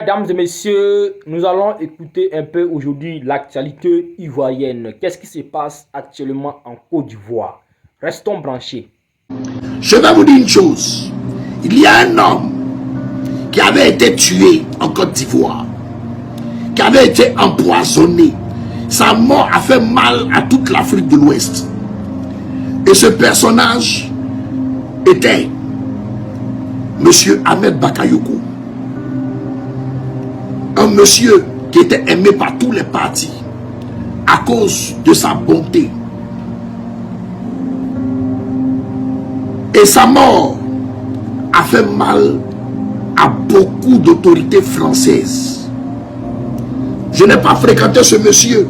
Mesdames et messieurs, nous allons écouter un peu aujourd'hui l'actualité ivoirienne. Qu'est-ce qui se passe actuellement en Côte d'Ivoire? Restons branchés. Je vais vous dire une chose. Il y a un homme qui avait été tué en Côte d'Ivoire, qui avait été empoisonné. Sa mort a fait mal à toute l'Afrique de l'Ouest. Et ce personnage était Monsieur Ahmed Bakayoko. Un monsieur qui était aimé par tous les partis à cause de sa bonté. Et sa mort a fait mal à beaucoup d'autorités françaises. Je n'ai pas fréquenté ce monsieur.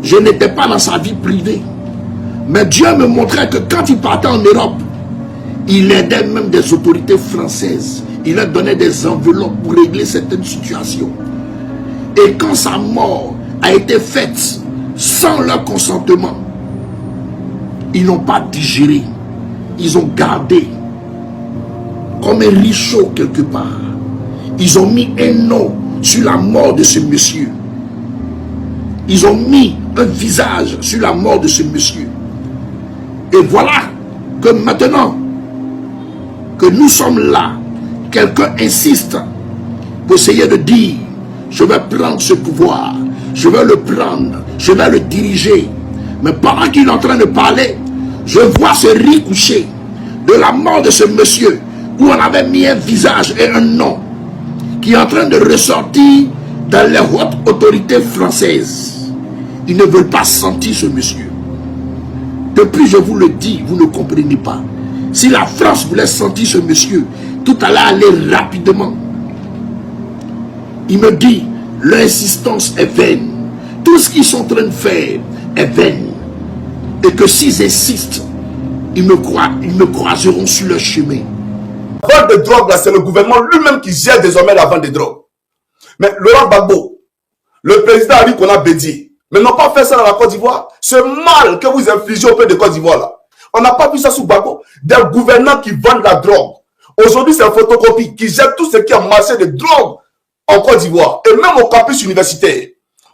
Je n'étais pas dans sa vie privée. Mais Dieu me montrait que quand il partait en Europe, il aidait même des autorités françaises. Il leur donnait des enveloppes pour régler certaines situations. Et quand sa mort a été faite sans leur consentement, ils n'ont pas digéré. Ils ont gardé comme un richaud quelque part. Ils ont mis un nom sur la mort de ce monsieur. Ils ont mis un visage sur la mort de ce monsieur. Et voilà que maintenant que nous sommes là, quelqu'un insiste pour essayer de dire: je vais prendre ce pouvoir, je vais le prendre, je vais le diriger. Mais pendant qu'il est en train de parler, je vois ce ricochet de la mort de ce monsieur, où on avait mis un visage et un nom, qui est en train de ressortir dans les hautes autorités françaises. Ils ne veulent pas sentir ce monsieur. Depuis, je vous le dis, vous ne comprenez pas. Si la France voulait sentir ce monsieur, tout allait aller rapidement. Il me dit, l'insistance est vaine. Tout ce qu'ils sont en train de faire est vaine. Et que s'ils insistent, ils me croiseront sur leur chemin. La vente de drogue, là, c'est le gouvernement lui-même qui gère désormais la vente de drogue. Mais Laurent Gbagbo, le président a dit qu'on a bédié. Mais n'ont pas fait ça dans la Côte d'Ivoire. Ce mal que vous infligez au peuple de Côte d'Ivoire, là. On n'a pas vu ça sous Gbagbo. Des gouvernants qui vendent la drogue. Aujourd'hui, c'est un photocopie qui gère tout ce qui est marché de drogue en Côte d'Ivoire. Et même au campus universitaire.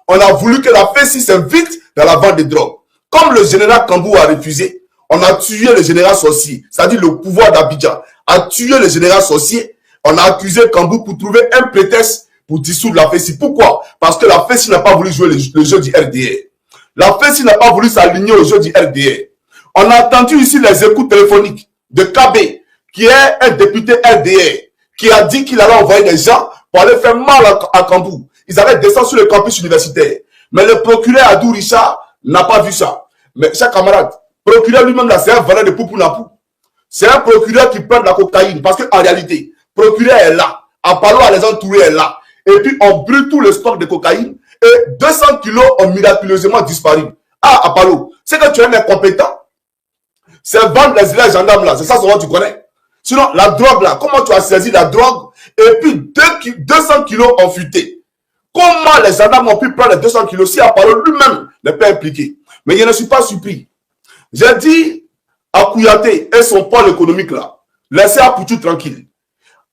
On a voulu que la FESI s'invite dans la vente de drogue. Comme le général Kambou a refusé, on a tué le général sorcier, c'est-à-dire le pouvoir d'Abidjan, a tué le général sorcier. On a accusé Kambou pour trouver un prétexte pour dissoudre la FESI. Pourquoi? Parce que la FESI n'a pas voulu jouer le jeu du RDR. La FESI n'a pas voulu s'aligner au jeu du RDR. On a entendu ici les écoutes téléphoniques de KB, qui est un député RDR, qui a dit qu'il allait envoyer des gens pour aller faire mal à Kambou. Ils allaient descendre sur le campus universitaire. Mais le procureur Adou Richard n'a pas vu ça. Mais chers camarades, procureur lui-même là, c'est un vendeur de poupou-napou. C'est un procureur qui prend de la cocaïne. Parce qu'en réalité, procureur est là. Apollo à les entourer est là. Et puis on brûle tout le stock de cocaïne. Et 200 kilos ont miraculeusement disparu. Ah, Apollo, c'est que tu es un incompétent. C'est vendre les îles gendarmes là. C'est ça ce que tu connais. Sinon, la drogue là, comment tu as saisi la drogue? Et puis 200 kilos ont fuité. Comment les gendarmes ont pu prendre les 200 kilos si Apollo lui-même n'est pas impliqué? Mais je ne suis pas surpris. J'ai dit à Kouyaté et son pôle économique là, laissez Apoutou tranquille.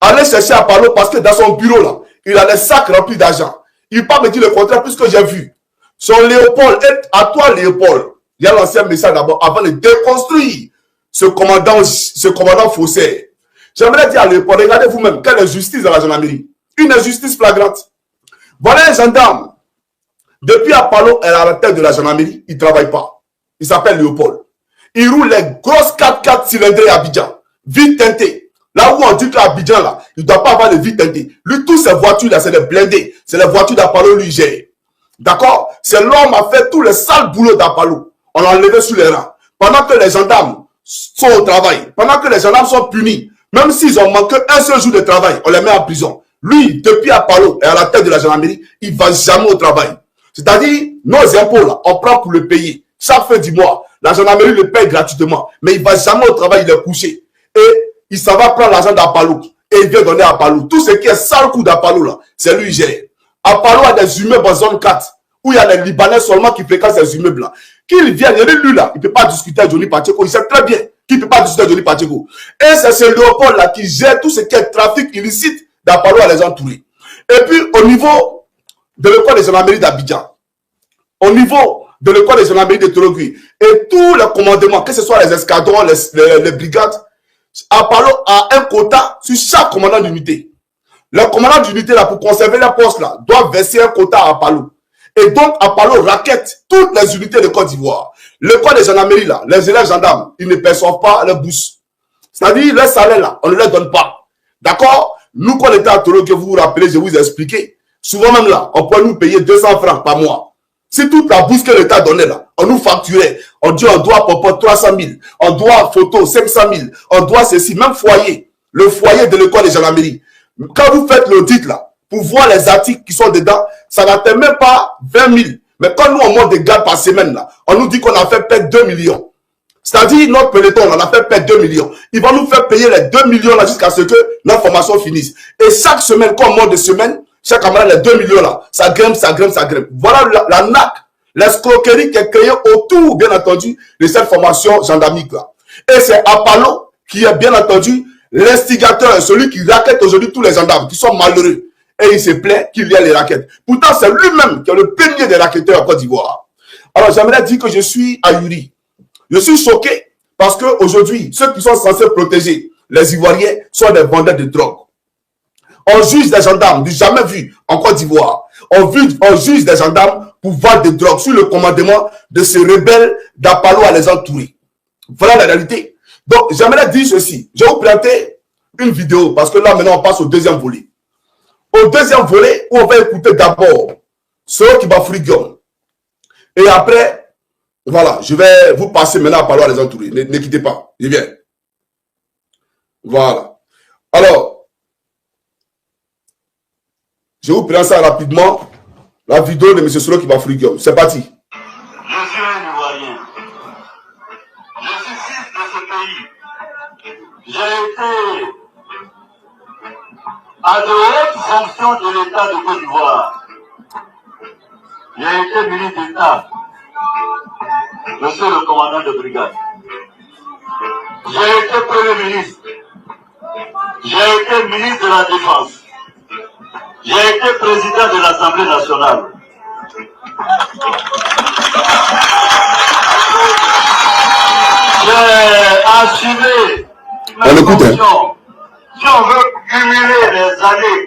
Allez chercher Apollo parce que dans son bureau là, il a des sacs remplis d'argent. Il ne peut pas me dire le contraire puisque j'ai vu. Son Léopold, et à toi Léopold, il y a l'ancien message d'abord avant de déconstruire ce commandant faussaire. J'aimerais dire à Léopold, regardez vous-même, quelle injustice dans la gendarmerie. Une injustice flagrante. Voilà un gendarme. Depuis Apollo est à la tête de la gendarmerie, il ne travaille pas. Il s'appelle Léopold. Il roule les grosses 4x4 cylindrées à Abidjan, vite teintées. Là où on dit que l'Abidjan, là, il ne doit pas avoir de vite teintées. Lui, toutes ces voitures-là, c'est des blindés. C'est les voitures d'Apollo, lui, gère. D'accord? C'est l'homme a fait tous les sales boulots d'Apollo. On l'a enlevé sur les rangs. Pendant que les gendarmes sont au travail, pendant que les gendarmes sont punis, même s'ils ont manqué un seul jour de travail, on les met en prison. Lui, depuis Apollo et à la tête de la gendarmerie, il ne va jamais au travail. C'est-à-dire, nos impôts, là, on prend pour le payer. Chaque fin du mois, la gendarmerie le paye gratuitement. Mais il ne va jamais au travail, il est couché. Et il s'en va prendre l'argent d'Apollo. Et il vient donner à Apollo. Tout ce qui est sale coup d'Apollo, là, c'est lui qui gère. Apollo a des immeubles en zone 4, où il y a les Libanais seulement qui fréquentent ces immeubles-là. Qu'il vienne, lui là, il ne peut pas discuter avec Johnny Pacheco. Il sait très bien qu'il ne peut pas discuter avec Johnny Pacheco. Et c'est ce Léopold là qui gère tout ce qui est trafic illicite d'Apollo à les entourer. Et puis, au niveau de l'école des gendarmeries d'Abidjan, au niveau de l'école des gendarmeries de Torogui, et tous les commandements, que ce soit les escadrons, les brigades, Apalo a un quota sur chaque commandant d'unité. Le commandant d'unité, là, pour conserver les postes, là, doit verser un quota à Apalo. Et donc, Apalo raquette toutes les unités de Côte d'Ivoire. Le corps des gendarmeries, là, les élèves gendarmes, ils ne perçoivent pas leur bourse. C'est-à-dire, leur salaire, là, on ne leur donne pas. D'accord? Nous, quand on était à Toro, que vous vous rappelez, je vous ai expliqué, souvent même là, on peut nous payer 200 francs par mois. Si toute la bourse que l'État donnait là, on nous facturait, on dit on doit popo 300 000, on doit photo 500 000, on doit ceci, même foyer, le foyer de l'école des gendarmeries. Quand vous faites l'audit là, pour voir les articles qui sont dedans, ça n'atteint même pas 20 000. Mais quand nous on monte des gardes par semaine là, on nous dit qu'on a fait perdre 2 millions. C'est-à-dire notre peloton, on a fait perdre 2 millions. Ils vont nous faire payer les 2 millions là jusqu'à ce que notre formation finisse. Et chaque semaine, quand on monte de semaine, chaque camarade, les 2 millions là, ça grimpe, ça grimpe, ça grimpe. Voilà la NAC, l'escroquerie qui est créée autour, bien entendu, de cette formation gendarmique là. Et c'est Apalo qui est bien entendu l'instigateur, celui qui raquette aujourd'hui tous les gendarmes qui sont malheureux. Et il se plaît qu'il y ait les raquettes. Pourtant, c'est lui-même qui est le premier des raquetteurs en Côte d'Ivoire. Alors, j'aimerais dire que je suis ahuri. Je suis choqué parce qu'aujourd'hui, ceux qui sont censés protéger les Ivoiriens sont des vendeurs de drogue. On juge des gendarmes, du jamais vu en Côte d'Ivoire. On juge des gendarmes pour vendre de drogue sous le commandement de ces rebelles d'Apalo à les entourer. Voilà la réalité. Donc, j'aimerais dire ceci. Je vais vous présenter une vidéo parce que là, maintenant, on passe au deuxième volet. Au deuxième volet, où on va écouter d'abord ceux qui va Frigion. Et après, voilà, je vais vous passer maintenant à parler à les entourer. Ne quittez pas, je viens. Voilà. Alors, je vous présente ça rapidement. La vidéo de M. Solo qui va Frigion. C'est parti. Je suis un Ivoirien. Je suis fils de ce pays. J'ai été à de hautes fonctions de l'État de Côte d'Ivoire. J'ai été ministre d'État. Je suis le commandant de brigade. J'ai été Premier ministre. J'ai été ministre de la Défense. J'ai été président de l'Assemblée nationale. J'ai assumé mes fonctions. Si on veut cumuler les années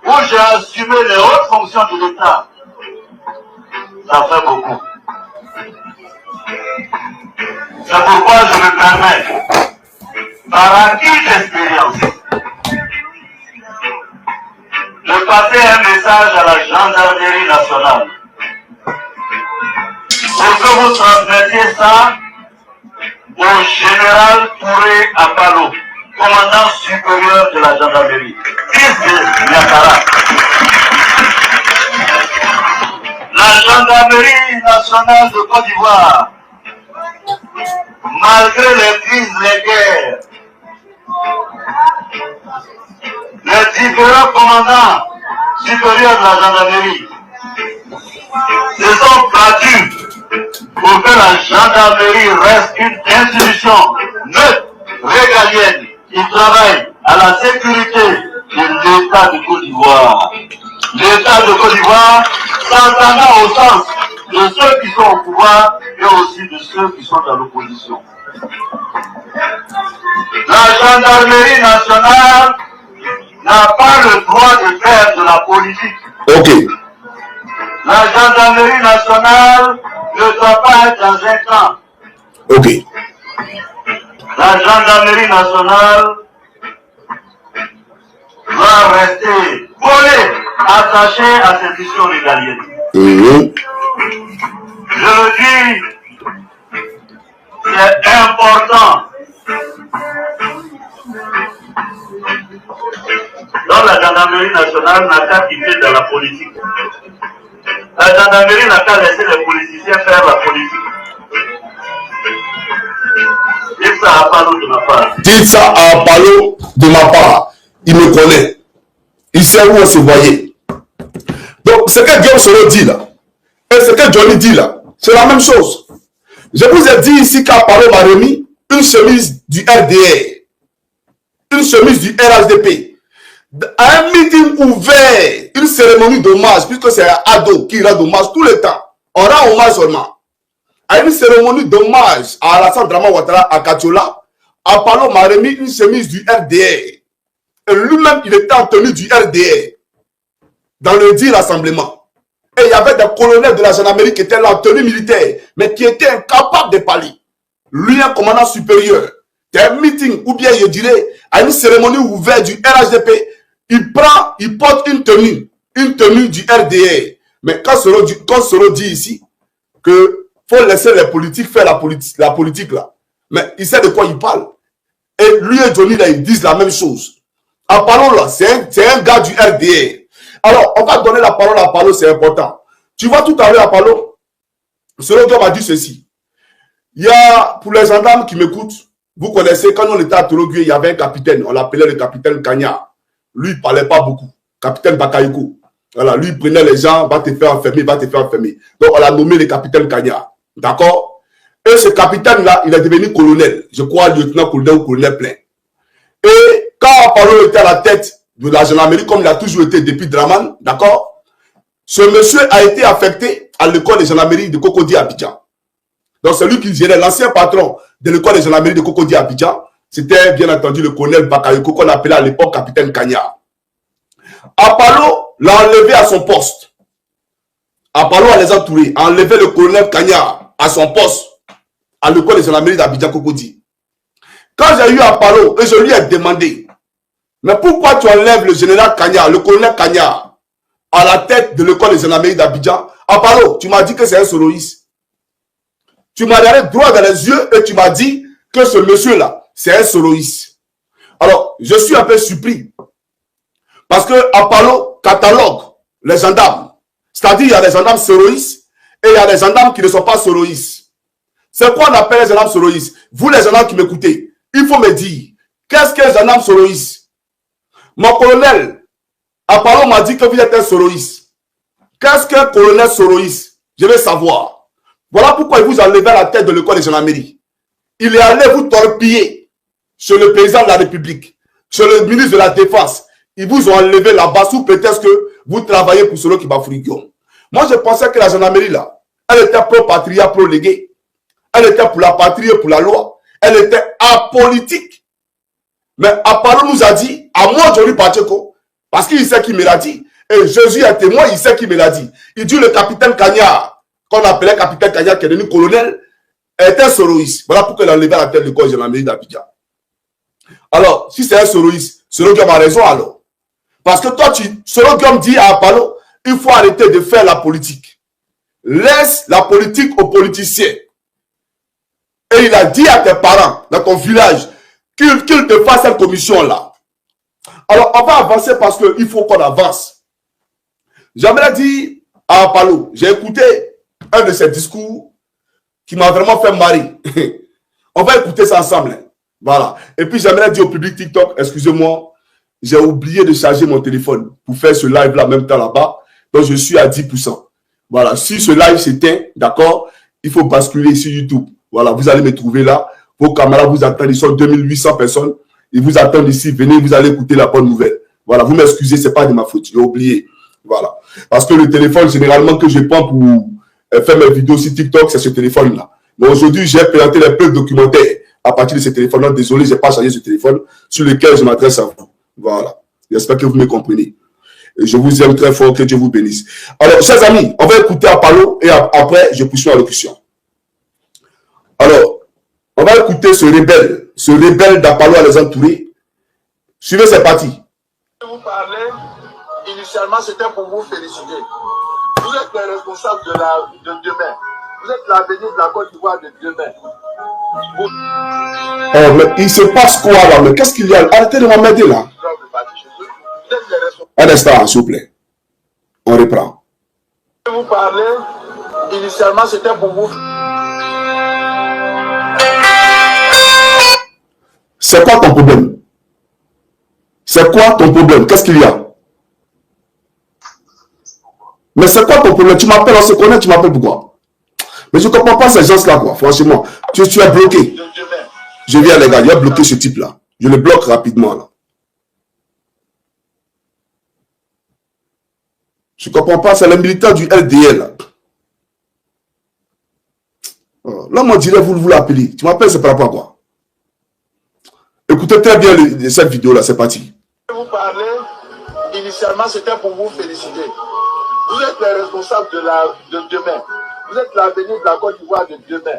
où j'ai assumé les hautes fonctions de l'État, ça fait beaucoup. C'est pourquoi je me permets, par acquis d'expérience, de passer un message à la gendarmerie nationale pour que vous transmettiez ça au général Touré Apalo, commandant supérieur de la gendarmerie, fils de Niakara. La gendarmerie nationale de Côte d'Ivoire, malgré les crises, les guerres, les différents commandants supérieurs de la gendarmerie se sont battus pour que la gendarmerie reste une institution neutre, régalienne, qui travaille à la sécurité de l'État de Côte d'Ivoire. L'État de Côte d'Ivoire s'entendant au sens de ceux qui sont au pouvoir et aussi de ceux qui sont dans l'opposition. La gendarmerie nationale n'a pas le droit de faire de la politique. Ok. La gendarmerie nationale ne doit pas être dans un camp. Ok. La gendarmerie nationale va rester collée, attachée à cette mission régalienne. Je le dis, c'est important. Donc la gendarmerie nationale n'a qu'à quitter dans la politique. La gendarmerie n'a qu'à laisser les politiciens faire la politique. Dites ça à Apalo de ma part. Dites ça à Apalo de ma part. Il me connaît. Il sait où on se voyait. Donc, ce que Guillaume Soro dit là, et ce que Johnny dit là, c'est la même chose. Je vous ai dit ici qu'Apalo m'a remis une chemise du RDR, une chemise du RHDP. À un meeting ouvert, une cérémonie d'hommage, puisque c'est Ado qui rend hommage tout le temps. On rend hommage seulement. À une cérémonie d'hommage à Alassane Draman Ouattara à Katiola, Apollo m'a remis une chemise du RDR. Et lui-même, il était en tenue du RDR dans le dit rassemblement. Et il y avait des colonels de la gendarmerie qui étaient là en tenue militaire, mais qui étaient incapables de parler. Lui, un commandant supérieur, d'un meeting, ou bien je dirais, à une cérémonie ouverte du RHDP, il porte une tenue du RDR. Mais quand Soro dit ici que faut laisser les politiques faire la politique là, mais il sait de quoi il parle. Et lui et Johnny là, ils disent la même chose. Apollo là, c'est un gars du RDR. Alors, on va donner la parole à Apollo, c'est important. Tu vois tout à l'heure, Apollo, Soro m'a dit ceci. Il y a, pour les gendarmes qui m'écoutent, vous connaissez, quand on était à Torogué, il y avait un capitaine, on l'appelait le capitaine Kanya. Lui, il ne parlait pas beaucoup. Capitaine Bakayoko. Voilà, lui, il prenait les gens, va te faire enfermer. Donc, on l'a nommé le capitaine Kanya. D'accord? Et ce capitaine-là, il est devenu colonel. Je crois, lieutenant-colonel ou colonel plein. Et quand Apollo était à la tête de la gendarmerie, comme il a toujours été depuis Draman, d'accord? Ce monsieur a été affecté à l'école de gendarmerie de Cocody à Abidjan. Donc, c'est lui qui gérait l'ancien patron de l'école de gendarmerie de Cocody à Abidjan. C'était bien entendu le colonel Bakayoko qu'on appelait à l'époque capitaine Kanya. Apollo l'a enlevé à son poste. Apollo a les entourés, a enlevé le colonel Kanya à son poste à l'école de gendarmerie d'Abidjan Cocody. Quand j'ai eu Apollo et je lui ai demandé, mais pourquoi tu enlèves le général Kanya, le colonel Kanya, à la tête de l'école de gendarmerie d'Abidjan? Apollo, tu m'as dit que c'est un soloiste. Tu m'as regardé droit dans les yeux et tu m'as dit que ce monsieur-là, c'est un soloiste. Alors, je suis un peu surpris. Parce que Apollo catalogue les gendarmes. C'est-à-dire, il y a des gendarmes soloistes et il y a des gendarmes qui ne sont pas soloistes. C'est quoi on appelle les gendarmes soloistes? Vous, les gendarmes qui m'écoutez, il faut me dire, qu'est-ce qu'un gendarme soloiste? Mon colonel, Apollo m'a dit que vous êtes un soloiste. Qu'est-ce qu'un colonel soloiste? Je vais savoir. Voilà pourquoi il vous a levé à la tête de l'école de gendarmerie. Il est allé vous torpiller chez le président de la République, chez le ministre de la Défense. Ils vous ont enlevé là-bas sous prétexte que vous travaillez pour Solo Kibafouligion. Moi, je pensais que la gendarmerie, là, elle était pro-patria, pro-légué. Elle était pour la patrie et pour la loi. Elle était apolitique. Mais Apollo nous a dit, à moi, Johnny Pacheco, parce qu'il sait qui me l'a dit. Et Jésus est témoin, il sait qui me l'a dit. Il dit le capitaine Kanya, qu'on appelait capitaine Kanya, qui est devenu colonel, était soloiste. Voilà pourquoi il a enlevé la tête de l'école de gendarmerie d'Abidjan. Alors, si c'est un soloiste, Solo-Guillaume a raison alors. Parce que toi, Solo-Guillaume dit à Apollo, il faut arrêter de faire la politique. Laisse la politique aux politiciens. Et il a dit à tes parents, dans ton village, qu'ils te fassent cette commission-là. Alors, on va avancer parce qu'il faut qu'on avance. J'aimerais dire à Apollo, j'ai écouté un de ses discours qui m'a vraiment fait marrer. On va écouter ça ensemble. Voilà. Et puis, j'aimerais dire au public TikTok, excusez-moi, j'ai oublié de charger mon téléphone pour faire ce live-là en même temps là-bas. Donc, je suis à 10%. Voilà. Si ce live s'éteint, d'accord, il faut basculer sur YouTube. Voilà. Vous allez me trouver là. Vos camarades vous attendent. Ils sont 2800 personnes. Ils vous attendent ici. Venez, vous allez écouter la bonne nouvelle. Voilà. Vous m'excusez, c'est pas de ma faute. J'ai oublié. Voilà. Parce que le téléphone, généralement, que je prends pour faire mes vidéos sur TikTok, c'est ce téléphone-là. Mais aujourd'hui, j'ai présenté les peu de documentaires à partir de ce téléphone-là. Désolé, je n'ai pas chargé ce téléphone sur lequel je m'adresse à vous. Voilà. J'espère que vous me comprenez. Et je vous aime très fort. Que Dieu vous bénisse. Alors, chers amis, on va écouter Apollo et après, je poursuis la locution. Alors, on va écouter ce rebelle d'Apollo à les entourer. Suivez, c'est parti. Vous parlez, initialement, c'était pour vous féliciter. Vous êtes les responsables de demain. Vous êtes l'avenir de la Côte d'Ivoire de demain. Oh, mais il se passe quoi là? Mais qu'est-ce qu'il y a? Arrêtez de m'emmerder là. Un instant, s'il vous plaît. On reprend. Vous parlez, initialement, c'était pour vous. C'est quoi ton problème? C'est quoi ton problème? Qu'est-ce qu'il y a? Mais c'est quoi ton problème? Tu m'appelles, on se connaît, tu m'appelles pourquoi? Mais je ne comprends pas ces gens-là, quoi. Franchement, tu es bloqué. Je viens, les gars, il a bloqué ce type-là. Je le bloque rapidement, là. Je ne comprends pas, c'est les militants du LDL. Là, on dirait, vous l'appelez. Tu m'appelles, c'est par rapport à quoi? Écoutez très bien cette vidéo-là, c'est parti. Vous parlez, initialement, c'était pour vous féliciter. Vous êtes les responsables de demain. Vous êtes l'avenir de la Côte d'Ivoire de demain.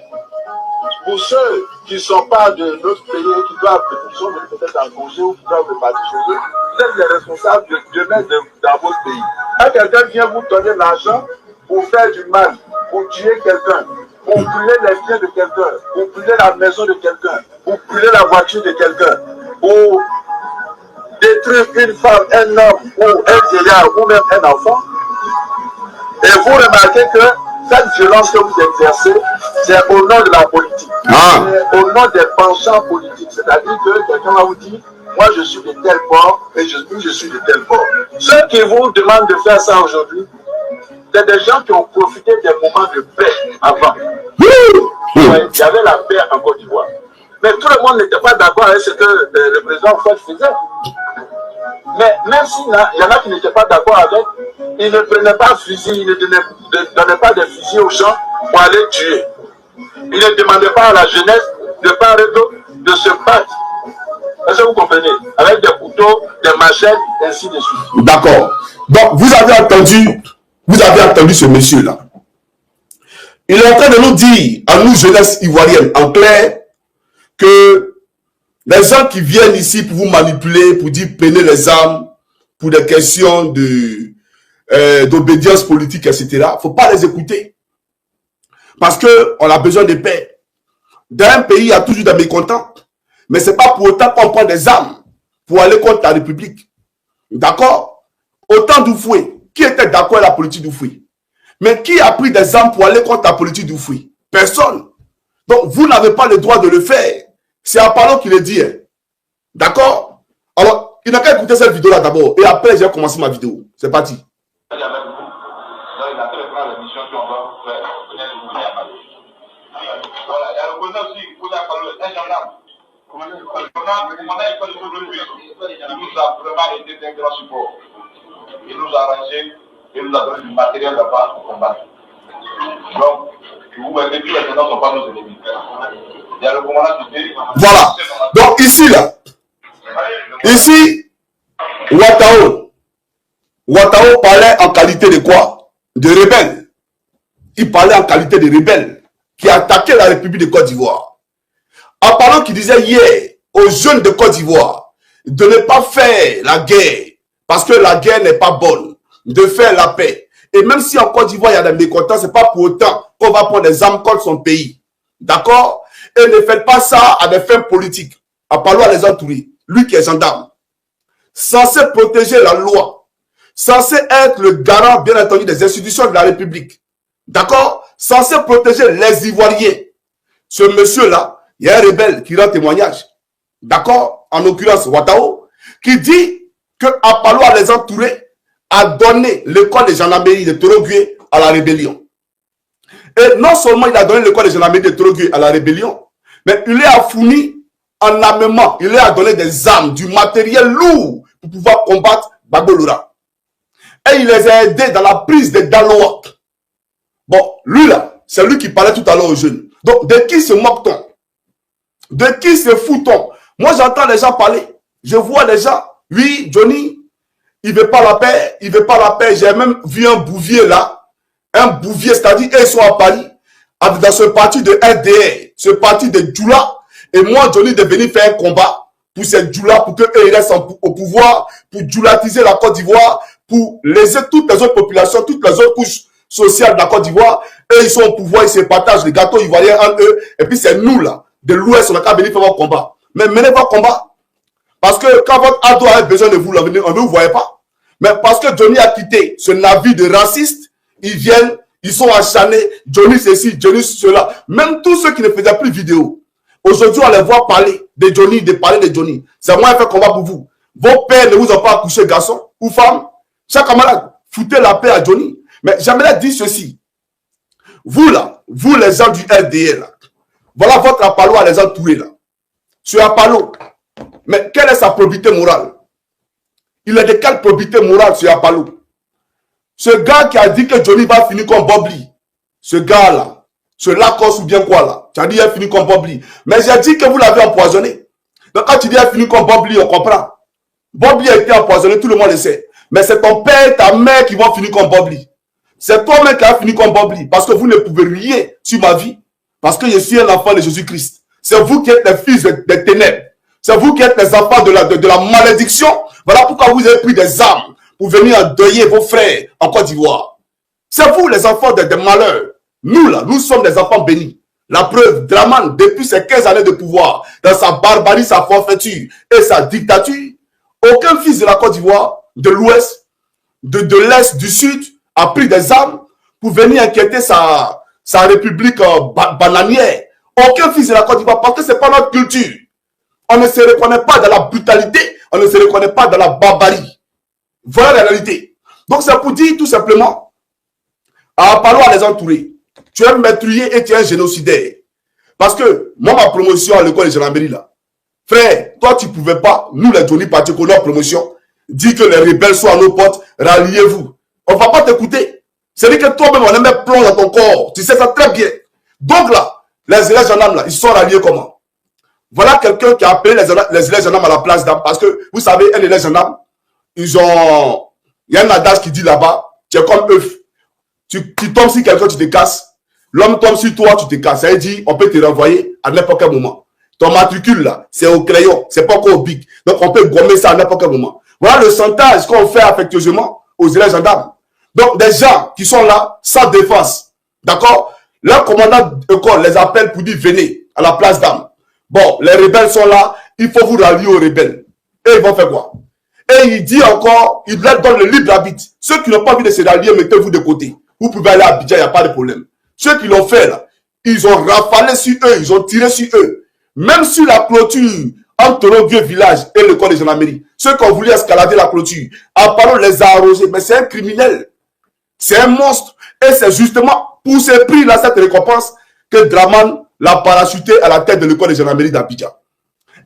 Pour ceux qui ne sont pas de notre pays et qui doivent peut-être en congé ou qui doivent repartir chez eux, vous êtes les responsables de demain dans votre pays. Quand quelqu'un vient vous donner l'argent pour faire du mal, pour tuer quelqu'un, pour brûler les biens de quelqu'un, pour brûler la maison de quelqu'un, pour brûler la voiture de quelqu'un, pour détruire une femme, un homme ou un vieillard ou même un enfant, et vous remarquez que cette violence que vous exercez, c'est au nom de la politique. C'est au nom des penchants politiques. C'est-à-dire que quelqu'un va vous dire, moi je suis de tel port et je suis de tel port. Ceux qui vous demandent de faire ça aujourd'hui, c'est des gens qui ont profité des moments de paix avant. Il y avait la paix en Côte d'Ivoire. Mais tout le monde n'était pas d'accord avec ce que le président Fouad faisait. Mais même s'il y en a qui n'étaient pas d'accord avec, ils ne prenaient pas de fusil, ils ne donnaient pas de fusil aux gens pour aller tuer. Ils ne demandaient pas à la jeunesse de part et d'autre de se battre. Est-ce que vous comprenez? Avec des couteaux, des machettes, ainsi de suite. D'accord. Donc, vous avez entendu ce monsieur-là. Il est en train de nous dire, à nous, jeunesse ivoirienne, en clair, que les gens qui viennent ici pour vous manipuler, pour dire prenez les armes, pour des questions d'obédience politique, etc., il ne faut pas les écouter. Parce qu'on a besoin de paix. Dans un pays, il y a toujours des mécontents. Mais ce n'est pas pour autant qu'on prend des armes pour aller contre la République. D'accord? Autant d'Oufoué. Qui était d'accord avec la politique d'Oufoué? Mais qui a pris des armes pour aller contre la politique d'Oufoué? Personne. Donc, vous n'avez pas le droit de le faire. C'est Apollo qui le dit. Hein. D'accord? Alors, il n'a qu'à écouter cette vidéo-là d'abord. Et après, j'ai commencé ma vidéo. C'est parti. Il y a le président aussi, il un gendarme. Le commandant école de il nous a vraiment été d'un grand support. Il nous a arrangé, il nous a donné du matériel là-bas pour combattre. Donc, vous voyez que tous les gens ne sont pas nos ennemis. Il y a le commandant du pays. Voilà. Donc ici, là, ici, Ouattao parlait en qualité de quoi? De rebelle. Il parlait en qualité de rebelle qui attaquait la République de Côte d'Ivoire. En parlant qui disait hier aux jeunes de Côte d'Ivoire de ne pas faire la guerre parce que la guerre n'est pas bonne, de faire la paix. Et même si en Côte d'Ivoire il y a des mécontents, c'est pas pour autant qu'on va prendre des armes contre son pays. D'accord? Et ne faites pas ça à des fins politiques. En parlant à les entourer. Lui qui est gendarme. Censé protéger la loi. Censé être le garant, bien entendu, des institutions de la République. D'accord? Censé protéger les Ivoiriens. Ce monsieur-là, il y a un rebelle qui rend témoignage. D'accord? En l'occurrence, Ouattao, qui dit que Apollo Alexandre Touré a donné l'école de gendarmerie de Torogué à la rébellion. Et non seulement il a donné l'école de gendarmerie de Torogué à la rébellion, mais il a fourni en armement, il a donné des armes, du matériel lourd pour pouvoir combattre Bagbolora. Et il les a aidés dans la prise de Daloa. Bon, lui là, c'est lui qui parlait tout à l'heure aux jeunes. Donc, de qui se moque-t-on? De qui se fout-on? Moi, j'entends les gens parler. Je vois les gens. Oui, Johnny, il veut pas la paix. Il veut pas la paix. J'ai même vu un bouvier là. Un bouvier, c'est-à-dire, ils sont à Paris. Dans ce parti de RDR. Ce parti de Djoula. Et moi, Johnny, de venir faire un combat pour ces Djoula, pour qu'eux, ils restent au pouvoir, pour djoulatiser la Côte d'Ivoire, pour léser toutes les autres populations, toutes les autres couches sociales de la Côte d'Ivoire. Eux, ils sont au pouvoir, ils se partagent les gâteaux ivoiriens entre eux. Et puis, c'est nous, là, de l'Ouest, on a qu'à venir faire votre combat. Mais menez votre combat. Parce que quand votre ado a besoin de vous, on ne vous voyez pas. Mais parce que Johnny a quitté ce navire de racistes, ils viennent, ils sont acharnés. Johnny ceci, Johnny cela. Même tous ceux qui ne faisaient plus vidéo. Aujourd'hui, on les voit parler de Johnny, de parler de Johnny. C'est moi qui fais combat pour vous. Vos pères ne vous ont pas accouché, garçon ou femme. Chaque camarade, foutez la paix à Johnny. Mais j'aimerais dire ceci. Vous là, vous les gens du RDL là. Voilà votre Apollo à les entourer là. Ce Apollo. Mais quelle est sa probité morale? Il est de quelle probité morale ce Apollo? Ce gars qui a dit que Johnny va finir comme Bob Lee, ce gars-là, ce Lacoste ou bien quoi là, tu as dit qu'il a fini comme Bob Lee. Mais j'ai dit que vous l'avez empoisonné. Donc quand tu dis qu'il a fini comme Bob Lee, on comprend. Bob Lee a été empoisonné, tout le monde le sait. Mais c'est ton père et ta mère qui vont finir comme Bob Lee. C'est toi-même qui as fini comme Bob Lee. Parce que vous ne pouvez rien sur ma vie. Parce que je suis un enfant de Jésus-Christ. C'est vous qui êtes les fils des ténèbres. C'est vous qui êtes les enfants de la malédiction. Voilà pourquoi vous avez pris des armes pour venir endeuiller vos frères en Côte d'Ivoire. C'est vous les enfants des malheurs. Nous là, nous sommes des enfants bénis. La preuve, Dramane, depuis ses 15 années de pouvoir, dans sa barbarie, sa forfaiture et sa dictature, aucun fils de la Côte d'Ivoire, de l'Ouest, de l'Est, du Sud, a pris des armes pour venir inquiéter sa république bananière. Aucun fils de la Côte d'Ivoire, parce que ce n'est pas notre culture. On ne se reconnaît pas dans la brutalité, on ne se reconnaît pas dans la barbarie. Voilà la réalité. Donc c'est pour dire tout simplement, parlons à les entourer. Tu es meurtrier et tu es un génocidaire. Parce que moi, ma promotion à l'école de gendarmerie là, frère, toi tu ne pouvais pas, nous les Johnny Pacheco, qu'on a promotion, dire que les rebelles sont à nos portes, ralliez-vous. On ne va pas t'écouter. C'est-à-dire que toi-même, on aime plomb dans ton corps. Tu sais ça très bien. Donc là, les élèves gendarmes là, ils sont ralliés comment? Voilà quelqu'un qui a appelé les élèves gendarmes à la place d'âme. Parce que, vous savez, un élève gendarme, il y a un adage qui dit là-bas, tu es comme œuf. Tu tombes sur quelqu'un, tu te casses. L'homme tombe sur toi, tu te casses. Ça veut dire, on peut te renvoyer à n'importe quel moment. Ton matricule là, c'est au crayon, c'est pas encore au bic. Donc on peut gommer ça à n'importe quel moment. Voilà le chantage qu'on fait affectueusement aux élèves gendarmes. Donc des gens qui sont là, sans défense. D'accord? Leur commandant d'école les appelle pour dire venez à la place d'âme. Bon, les rebelles sont là, il faut vous rallier aux rebelles. Et ils vont faire quoi? Et il dit encore, il leur donne le libre arbitre. Ceux qui n'ont pas envie de se rallier, mettez-vous de côté. Vous pouvez aller à Abidjan, il n'y a pas de problème. Ceux qui l'ont fait là, ils ont rafalé sur eux, ils ont tiré sur eux. Même sur la clôture entre le vieux village et l'école de gendarmerie. Ceux qui ont voulu escalader la clôture, à parole les a arrosés. Mais c'est un criminel. C'est un monstre. Et c'est justement pour ce prix-là, cette récompense, que Dramane l'a parachuté à la tête de l'école de gendarmerie d'Abidjan.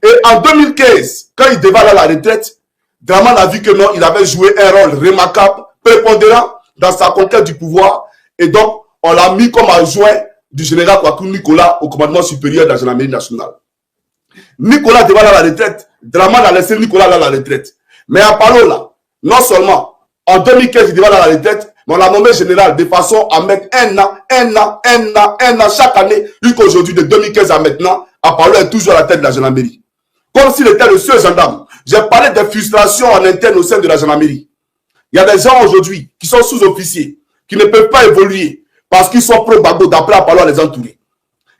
Et en 2015, quand il devait aller à la retraite, Dramane a vu que non, il avait joué un rôle remarquable, prépondérant dans sa conquête du pouvoir. Et donc, on l'a mis comme adjoint du général Kwaku Nicolas au commandement supérieur de la gendarmerie nationale. Nicolas devait aller à la retraite. Dramane a laissé Nicolas aller à la retraite. Mais à Palo là, non seulement en 2015 il devait aller à la retraite, mais on l'a nommé général de façon à mettre un an chaque année, jusqu'aujourd'hui de 2015 à maintenant, à Palo est toujours à la tête de la gendarmerie. Comme s'il était le seul gendarme. J'ai parlé de frustration en interne au sein de la gendarmerie. Il y a des gens aujourd'hui qui sont sous-officiers, qui ne peuvent pas évoluer parce qu'ils sont pro-Gbagbo, d'après à Palo à les entourer.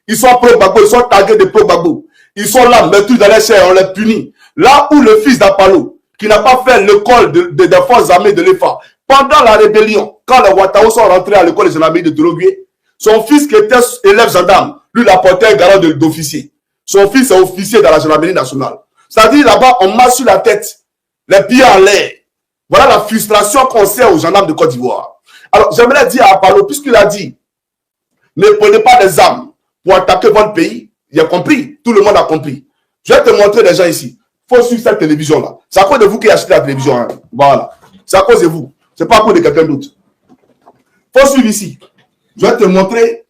Ils sont pro-Gbagbo, ils sont tagués de pro-Gbagbo. Ils sont là, meurtris dans les chairs, on les punit. Là où le fils d'Apalo, qui n'a pas fait l'école des forces armées de l'EFA, pendant la rébellion, quand les Ouattao sont rentrés à l'école de gendarmerie de Tologué, son fils qui était élève gendarme, lui l'a porté un garant d'officier. Son fils est officier dans la gendarmerie nationale. C'est-à-dire là-bas, on marche sur la tête, les pieds en l'air. Voilà la frustration qu'on sait aux gendarmes de Côte d'Ivoire. Alors, j'aimerais dire à Apalo, puisqu'il a dit, ne prenez pas des armes pour attaquer votre pays. Il a compris. Tout le monde a compris. Je vais te montrer des gens ici. Il faut suivre cette télévision-là. C'est à cause de vous qui achetez la télévision. Hein. Voilà. C'est à cause de vous. Ce n'est pas à cause de quelqu'un d'autre. Il faut suivre ici. Je vais te montrer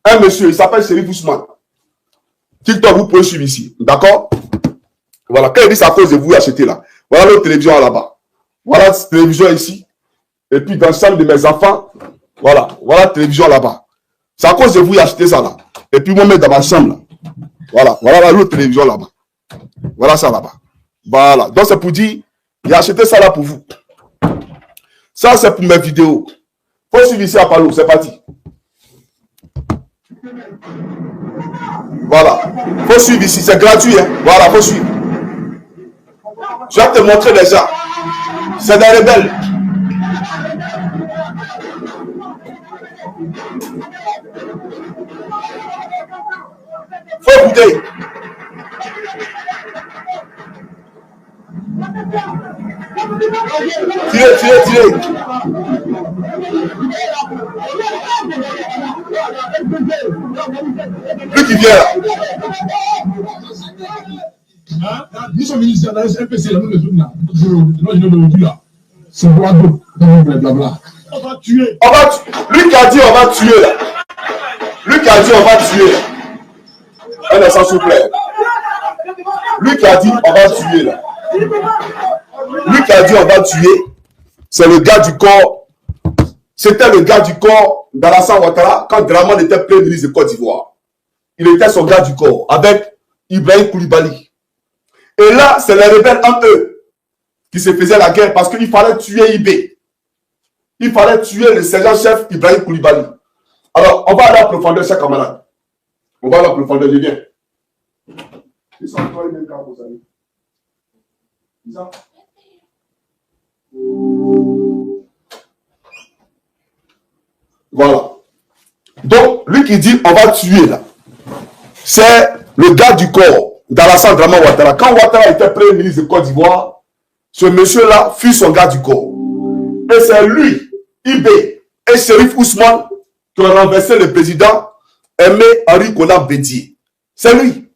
un monsieur. Il s'appelle Chérif Ousmane. TikTok, vous pouvez suivre ici. D'accord? Voilà. Quand il dit c'est à cause de vous achetez là. Voilà l'autre télévision là-bas. Voilà cette télévision ici. Et puis dans le salle de mes enfants, voilà. Voilà la télévision là-bas. C'est à cause de vous achetez ça là. Et puis moi-même dans ma chambre là. Voilà, voilà l'autre télévision là-bas. Voilà ça là-bas. Voilà. Donc c'est pour dire, j'ai acheté ça là pour vous. Ça c'est pour mes vidéos. Faut suivre ici à Palo, c'est parti. Voilà. Faut suivre ici, c'est gratuit. Hein? Voilà, faut suivre. Je vais te montrer les gens. C'est des rebelles. Faut écouter. Tirez. Lui qui vient là. Nous sommes venus ici à la SFPC, la même chose là. C'est Boado, blabla. On va tuer. Lui qui a dit on va tuer là. Lui qui a dit on va tuer là. Un instant s'il vous plaît. Lui qui a dit on va tuer là. Lui qui a dit on va tuer, c'est le gars du corps. C'était le gars du corps d'Alassane Ouattara quand Dramane était Premier ministre de Côte d'Ivoire. Il était son gars du corps avec Ibrahim Koulibaly. Et là, c'est les rebelles entre eux qui se faisaient la guerre parce qu'il fallait tuer IB. Il fallait tuer le sergent-chef Ibrahim Koulibaly. Alors, on va aller à profondeur, chers camarades. On va aller à profondeur, je viens. Ils sont toi, ils même vous savez. Voilà. Donc, lui qui dit on va tuer là, c'est le gars du corps d'Alassane Dramane Ouattara. Quand Ouattara était Premier ministre de Côte d'Ivoire, ce monsieur-là fut son gars du corps. Et c'est lui, Ibé et Chérif Ousmane qui ont renversé le président Aimé Henri Konan Bédié. C'est lui.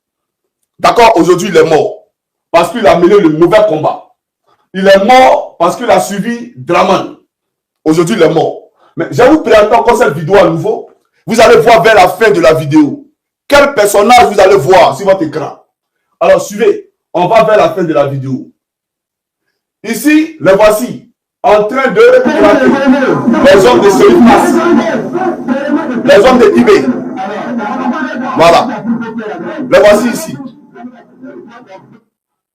D'accord, aujourd'hui il est mort parce qu'il a mené le mauvais combat. Il est mort parce qu'il a suivi Dramane. Aujourd'hui il est mort. Mais je vais vous présenter encore cette vidéo à nouveau. Vous allez voir vers la fin de la vidéo quel personnage vous allez voir sur votre écran. Alors suivez, on va vers la fin de la vidéo. Ici, les voici en train de traquer les hommes de Chérif Kass, les hommes de Ibé. Voilà. Les voici ici.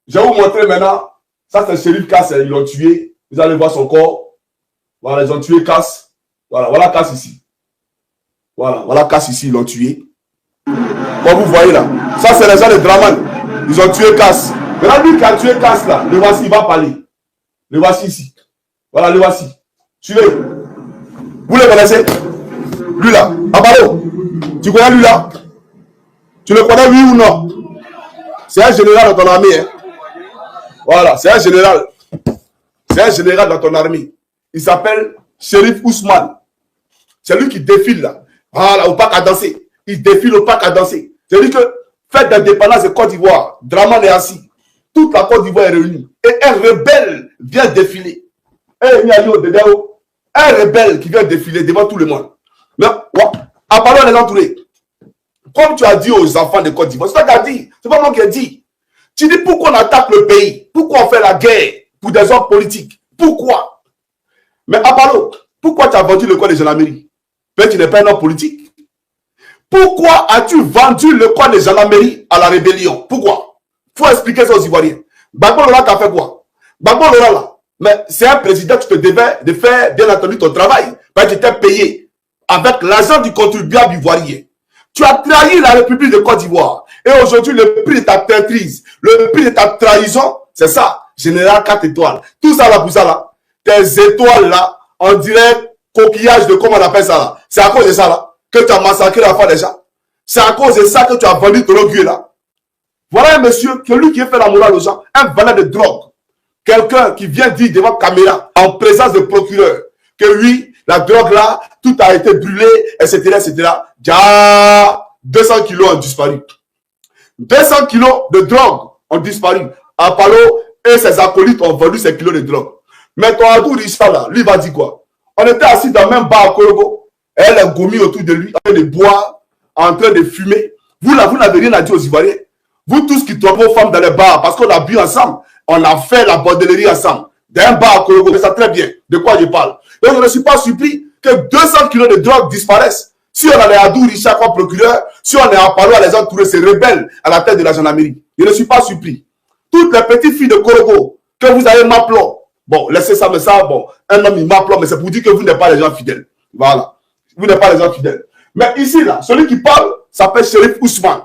Je vais vous montrer maintenant. Ça, c'est Chérif Kass. Ils l'ont tué. Vous allez voir son corps. Voilà, ils ont tué Kass. Voilà, voilà Kass ici. Voilà Kass ici, ils l'ont tué. Comme vous voyez là. Ça, c'est les gens de Dramane. Ils ont tué Kass. Maintenant, lui qui a tué Kass là, le voici, il va parler. Le voici ici. Voilà, le voici. Suivez. Vous le connaissez? Lui là. Abalo. Tu connais lui là? Tu le connais oui ou non? C'est un général dans ton armée. Hein? Voilà, c'est un général. C'est un général dans ton armée. Il s'appelle Chérif Ousmane. C'est lui qui défile là. Voilà, au parc à danser. Il défile au parc à danser. C'est lui que, fête d'indépendance de Côte d'Ivoire, Dramane est assis. Toute la Côte d'Ivoire est réunie. Et un rebelle vient défiler. Un rebelle qui vient défiler devant tout le monde. Mais, apparemment les entourés. Comme tu as dit aux enfants de Côte d'Ivoire, c'est toi qui as dit. C'est pas moi qui ai dit. Tu dis pourquoi on attaque le pays? Pourquoi on fait la guerre pour des hommes politiques? Pourquoi? Mais Apollo, pourquoi tu as vendu le corps de gendarmerie? Peut-être que tu n'es pas un homme politique. Pourquoi as-tu vendu le corps de gendarmerie à la rébellion? Pourquoi? Il faut expliquer ça aux Ivoiriens. Gbagbo Laurent t'a fait quoi? Gbagbo Laurent là, mais c'est un président qui te devait de faire bien entendu ton travail. Parce que tu t'es payé avec l'argent du contribuable ivoirien. Tu as trahi la République de Côte d'Ivoire. Et aujourd'hui, le prix de ta traîtrise, le prix de ta trahison, c'est ça. Général 4 étoiles. Tout ça là, pour ça là. Tes étoiles là, on dirait coquillage de comment on appelle ça là. C'est à cause de ça là que tu as massacré la foi des gens. C'est à cause de ça que tu as vendu ton orgueil là. Voilà un monsieur, celui qui fait la morale aux gens, un valet de drogue. Quelqu'un qui vient dire devant caméra, en présence de procureur, que oui, la drogue là, tout a été brûlé, etc., etc. Déjà, 200 kilos ont disparu. 200 kilos de drogue ont disparu. Apollo et ses acolytes ont vendu ces kilos de drogue. Mais ton Adou Richard là, lui va dire quoi? On était assis dans le même bar à Korogo. Elle a gommé autour de lui, en train de boire, en train de fumer. Vous là, vous n'avez rien à dire aux Ivoiriens. Vous tous qui trompez vos femmes dans les bars, parce qu'on a bu ensemble, on a fait la bordellerie ensemble. Dans un bar à Korogo, c'est ça très bien. De quoi je parle? Donc je ne suis pas surpris que 200 kilos de drogue disparaissent. Si on a les Adou Richard comme procureur, si on est en parlant à les entourer, c'est rebelles à la tête de la gendarmerie. Je ne suis pas surpris. Toutes les petites filles de Korogo, que vous avez m'appelant. Bon, laissez ça, mais ça, bon, un homme il m'appelant, mais c'est pour dire que vous n'êtes pas les gens fidèles. Voilà. Vous n'êtes pas les gens fidèles. Mais ici, là, celui qui parle s'appelle Chérif Ousmane.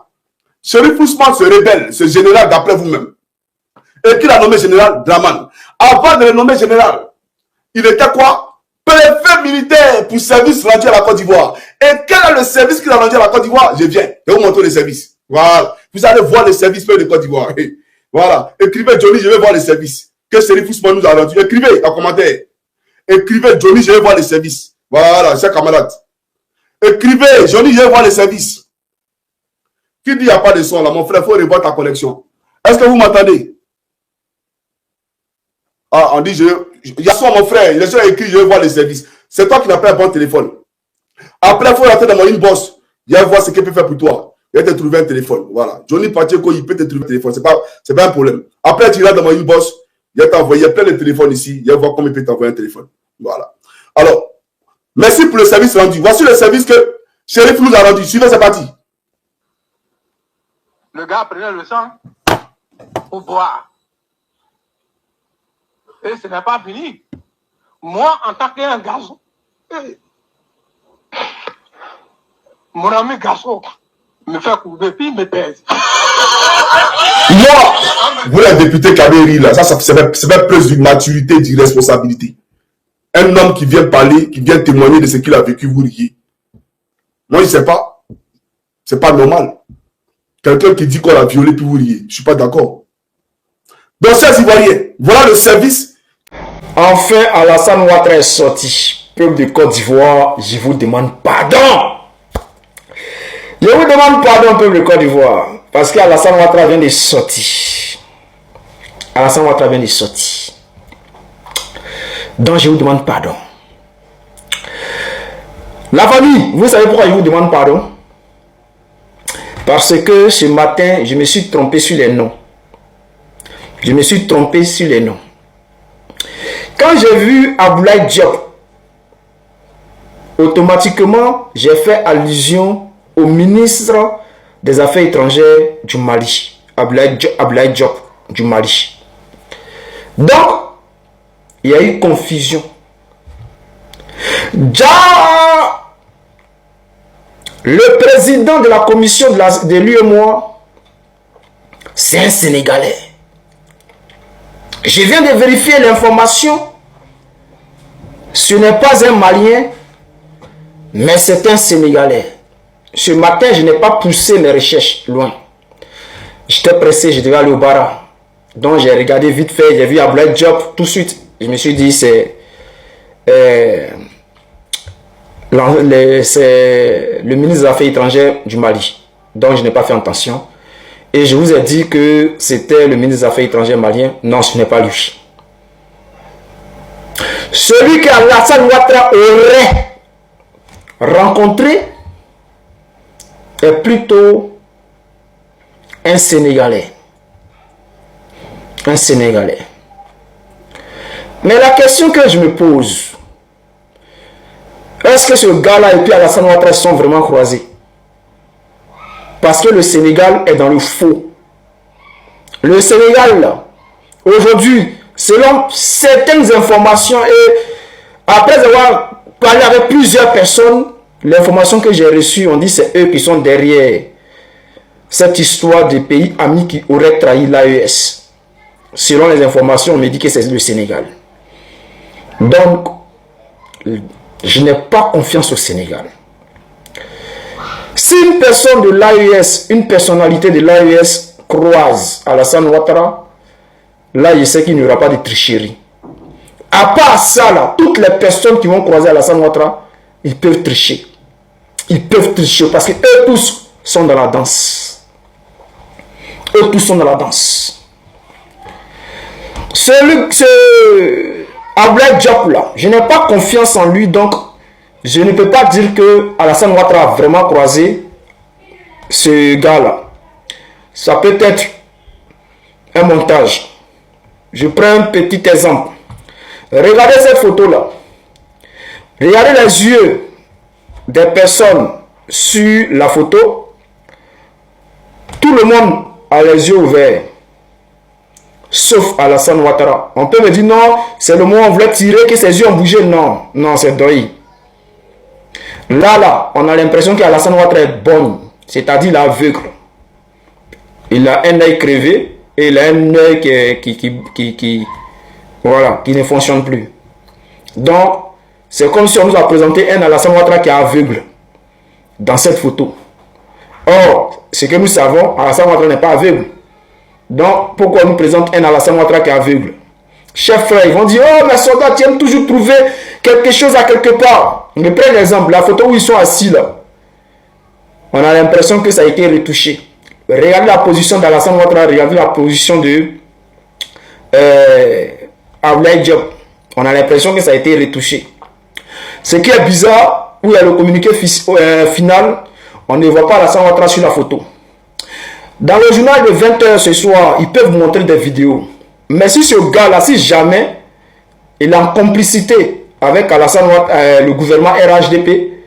Chérif Ousmane se rebelle, ce général d'après vous-même. Et qui l'a nommé général? Dramane. Avant de le nommer général, il était quoi? Préfet militaire pour service rendu à la Côte d'Ivoire. Et quel est le service qu'il a rendu à la Côte d'Ivoire? Je viens. Je vais vous montrer les services. Voilà. Vous allez voir les services de Côte d'Ivoire. Voilà. Écrivez Johnny, je vais voir les services que Chérif Ousmane nous a rendu. Écrivez en commentaire. Écrivez Johnny, je vais voir les services. Voilà, chers camarades. Écrivez Johnny, je vais voir les services. Qui dit il n'y a pas de son là? Mon frère, il faut revoir ta connexion. Est-ce que vous m'entendez? Ah, on dit, il y a son mon frère, il a écrit, je vais voir les services. C'est toi qui n'as pas un bon téléphone. Après, il faut rentrer dans mon inbox. Il va voir ce qu'il peut faire pour toi. Il va te trouver un téléphone. Voilà. Johnny Pacheco, il peut te trouver un téléphone. C'est pas un problème. Après, tu rentres dans mon inbox. Il va t'envoyer plein de téléphones ici. Il va voir comment il peut t'envoyer un téléphone. Voilà. Alors, merci pour le service rendu. Voici le service que Shérif nous a rendu. Suivez, c'est parti. Le gars prenait le sang pour boire. Et ce n'est pas fini. Moi, en tant qu'un garçon, mon ami garçon me fait couper, puis il me pèse. Moi, vous les députés Kaberi, là, ça fait plus d'une maturité, d'une responsabilité. Un homme qui vient parler, qui vient témoigner de ce qu'il a vécu, vous riez. Moi, je ne sais pas. C'est pas normal. Quelqu'un qui dit qu'on l'a violé, puis vous riez. Je ne suis pas d'accord. Donc, chers Ivoiriens, voilà le service. Enfin, Alassane Ouattara est sorti. Peuple de Côte d'Ivoire, je vous demande pardon. Je vous demande pardon, peuple de Côte d'Ivoire. Parce qu'Alassane Ouattara vient de sortir. Alassane Ouattara vient de sortir. Donc, je vous demande pardon. La famille, vous savez pourquoi je vous demande pardon? Parce que ce matin, je me suis trompé sur les noms. Je me suis trompé sur les noms. Quand j'ai vu Abdoulaye Diop, automatiquement, j'ai fait allusion au ministre des Affaires étrangères du Mali. Abdoulaye Diop du Mali. Donc, il y a eu confusion. Déjà, le président de la commission de l'UEMOA, c'est un Sénégalais. Je viens de vérifier l'information. Ce n'est pas un Malien, mais c'est un Sénégalais. Ce matin, je n'ai pas poussé mes recherches loin. J'étais pressé, je devais aller au Bara. Donc j'ai regardé vite fait, j'ai vu Abdoulaye Diop tout de suite. Je me suis dit, c'est le ministre des Affaires étrangères du Mali. Donc je n'ai pas fait attention. Et je vous ai dit que c'était le ministre des Affaires étrangères malien. Non, ce n'est pas lui. Celui que Alassane Ouattara aurait rencontré est plutôt un Sénégalais. Un Sénégalais. Mais la question que je me pose, est-ce que ce gars-là et puis Alassane Ouattara sont vraiment croisés? Parce que le Sénégal est dans le faux. Le Sénégal, aujourd'hui, selon certaines informations, et après avoir parlé avec plusieurs personnes, l'information que j'ai reçue, on dit que c'est eux qui sont derrière cette histoire des pays amis qui auraient trahi l'AES. Selon les informations, on me dit que c'est le Sénégal. Donc, je n'ai pas confiance au Sénégal. Si une personne de l'AES, une personnalité de l'AES croise Alassane Ouattara, là, je sais qu'il n'y aura pas de tricherie. À part ça, là, toutes les personnes qui vont croiser Alassane Ouattara, ils peuvent tricher. Ils peuvent tricher parce qu'eux tous sont dans la danse. Eux tous sont dans la danse. Ce Abdoulaye Diop là, je n'ai pas confiance en lui, donc je ne peux pas dire que Alassane Ouattara a vraiment croisé ce gars-là. Ça peut être un montage. Je prends un petit exemple. Regardez cette photo-là. Regardez les yeux des personnes sur la photo. Tout le monde a les yeux ouverts. Sauf Alassane Ouattara. On peut me dire non, c'est le moment où on voulait tirer que ses yeux ont bougé. Non, non, c'est Doi. Là, on a l'impression qu'Alassane Ouattara est bon, c'est-à-dire l'aveugle. Il a un œil crevé et il a un œil qui ne fonctionne plus. Donc, c'est comme si on nous a présenté un Alassane Ouattara qui est aveugle dans cette photo. Or, ce que nous savons, Alassane Ouattara n'est pas aveugle. Donc, pourquoi on nous présente un Alassane Ouattara qui est aveugle? Chers frères, ils vont dire, oh, mes soldats, tu aimes toujours trouver quelque chose à quelque part. On prend l'exemple, la photo où ils sont assis là. On a l'impression que ça a été retouché. Regardez la position d'Alassane Ouattara, regardez la position de Abdoulaye Diop. On a l'impression que ça a été retouché. Ce qui est bizarre, où il y a le communiqué final, on ne voit pas Alassane Ouattara sur la photo. Dans le journal de 20h ce soir, ils peuvent vous montrer des vidéos. Mais si ce gars-là, si jamais il est en complicité avec Alassane Ouattara, le gouvernement RHDP,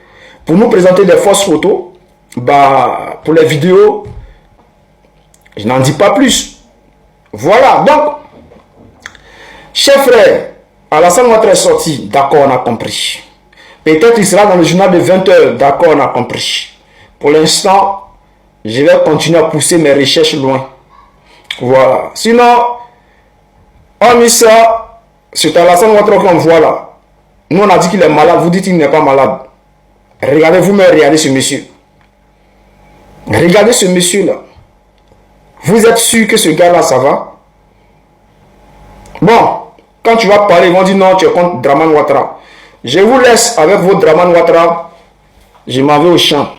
pour nous présenter des fausses photos, bah, pour les vidéos, je n'en dis pas plus. Voilà, donc, chers frères, Alassane Ouattara est sorti, d'accord, on a compris. Peut-être il sera dans le journal de 20h, d'accord, on a compris. Pour l'instant, je vais continuer à pousser mes recherches loin. Voilà. Sinon, hormis ça, c'est Alassane Ouattara qu'on voit là. Nous, on a dit qu'il est malade, vous dites qu'il n'est pas malade. Regardez vous-même, regardez ce monsieur. Regardez ce monsieur-là. Vous êtes sûr que ce gars-là, ça va? Bon, quand tu vas parler, ils vont dire non, tu es contre Dramane Ouattara. Je vous laisse avec vos Dramane Ouattara. Je m'en vais au champ.